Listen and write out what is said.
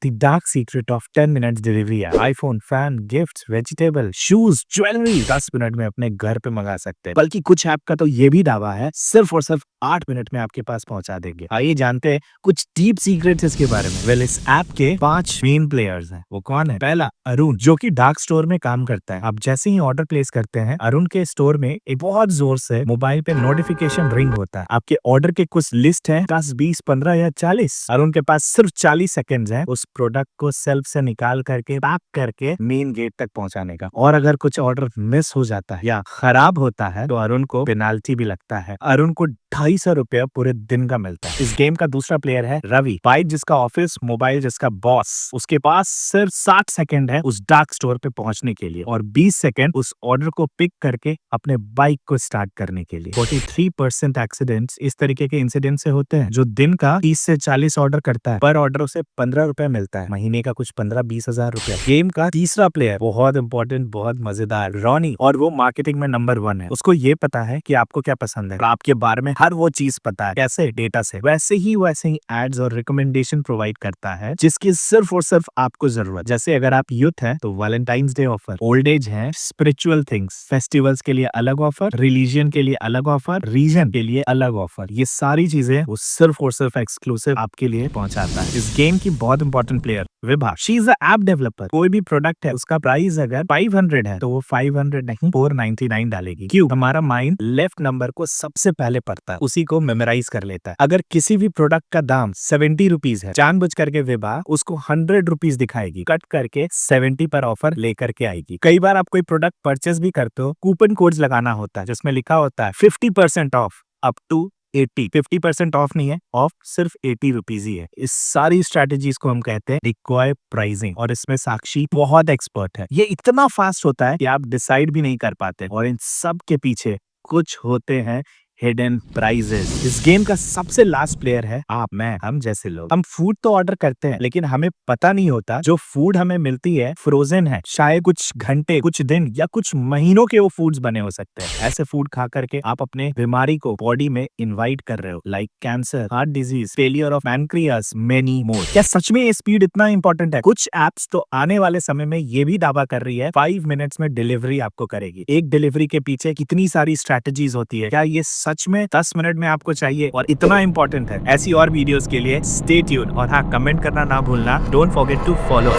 The dark secret of 10 minutes delivery है। IPhone, fan, gift, vegetable, shoes, jewellery 10 minute में अपने घर पे मंगा सकते हैं। बल्कि कुछ ऐप का तो ये भी दावा है सिर्फ और सिर्फ 8 मिनट में आपके पास पहुंचा देंगे। आइए जानते हैं कुछ डीप सीक्रेट्स इसके बारे में। वेल, इस ऐप के 5 मेन प्लेयर्स हैं। वो कौन है? पहला, अरुण, जो कि डार्क स्टोर में काम करता है। आप जैसे ही ऑर्डर प्लेस करते हैं, अरुण के स्टोर में एक बहुत जोर से मोबाइल पे नोटिफिकेशन रिंग होता है। आपके ऑर्डर के कुछ लिस्ट है, 10, 20, 15 या 40। अरुण के पास सिर्फ 40 सेकंड है उस प्रोडक्ट को सेल्फ से निकाल करके पैक करके मेन गेट तक पहुंचाने का। और अगर कुछ ऑर्डर मिस हो जाता है या खराब होता है तो अरुण को पेनाल्टी भी लगता है। अरुण को 250 रुपया पूरे दिन का मिलता है। इस गेम का दूसरा प्लेयर है रवि, बाइक जिसका ऑफिस, मोबाइल जिसका बॉस। उसके पास सिर्फ 60 सेकंड है उस डार्क स्टोर पे पहुंचने के लिए और 20 सेकंड उस ऑर्डर को पिक करके अपने बाइक को स्टार्ट करने के लिए। 43% एक्सीडेंट्स इस तरीके के इंसिडेंट से होते हैं। जो दिन का 30 से 40 ऑर्डर करता है, पर ऑर्डर उसे 15 रुपए मिलता है। महीने का कुछ 15-20 हजार रुपया। गेम का तीसरा प्लेयर बहुत इंपॉर्टेंट, बहुत मजेदार, रॉनी, और वो मार्केटिंग में नंबर 1 है। उसको ये पता है कि आपको क्या पसंद है, आपके बारे में हर वो चीज पता है। कैसे? डेटा से। वैसे ही एड्स और रिकमेंडेशन प्रोवाइड करता है जिसकी सिर्फ और सिर्फ आपको जरूरत। जैसे अगर आप यूथ हैं तो Valentine's day offer, old age है, स्पिरिचुअल थिंग्स, फेस्टिवल्स के लिए अलग ऑफर, रिलीजन के लिए अलग ऑफर, रीजन के लिए अलग ऑफर। ये सारी चीजें वो सिर्फ और सिर्फ एक्सक्लूसिव आपके लिए पहुंचाता है। इस गेम की बहुत important player Vibha, she is a app developer. कोई भी प्रोडक्ट है उसका प्राइस अगर 500 है तो वो 500 नहीं 499 डालेगी। क्यों? हमारा माइंड लेफ्ट नंबर को सबसे पहले पढ़ता है, उसी को मेमोराइज कर लेता है। अगर किसी भी प्रोडक्ट का दाम 70 रुपीज है, जानबूझ करके विभा उसको 100 रुपीज दिखाएगी, कट करके 70 पर ऑफर लेकर के आएगी। कई बार आप कोई प्रोडक्ट परचेस भी करते हो, कूपन कोड्स लगाना होता है जिसमें लिखा होता है 50% ऑफ अप टू 80। 50% ऑफ नहीं है, ऑफ सिर्फ 80 रुपीज ही है। इस सारी स्ट्रेटेजीज को हम कहते हैं डिकॉय प्राइसिंग, और इसमें साक्षी बहुत एक्सपर्ट है। ये इतना फास्ट होता है कि आप डिसाइड भी नहीं कर पाते, और इन सब के पीछे कुछ होते हैं हिडन प्राइजेस। इस गेम का सबसे लास्ट प्लेयर है आप, मैं, हम जैसे लोग। हम फूड तो ऑर्डर करते हैं लेकिन हमें पता नहीं होता जो फूड हमें मिलती है फ्रोजन है। शायद कुछ घंटे, कुछ दिन या कुछ महीनों के वो फूड्स बने हो सकते हैं। ऐसे फूड खा करके आप अपने बीमारी को बॉडी में इनवाइट कर रहे हो, like cancer, heart disease, failure of pancreas, many more. क्या सच में ये स्पीड इतना इंपॉर्टेंट है? कुछ एप्स तो आने वाले समय में ये भी दावा कर रही है 5 मिनट्स में डिलीवरी आपको करेगी। एक डिलीवरी के पीछे कितनी सारी स्ट्रेटेजीज होती है। क्या ये सच में 10 मिनट में आपको चाहिए और इतना इंपॉर्टेंट है? ऐसी और वीडियोस के लिए स्टे ट्यून, और हाँ, कमेंट करना ना भूलना। Don't forget to follow us.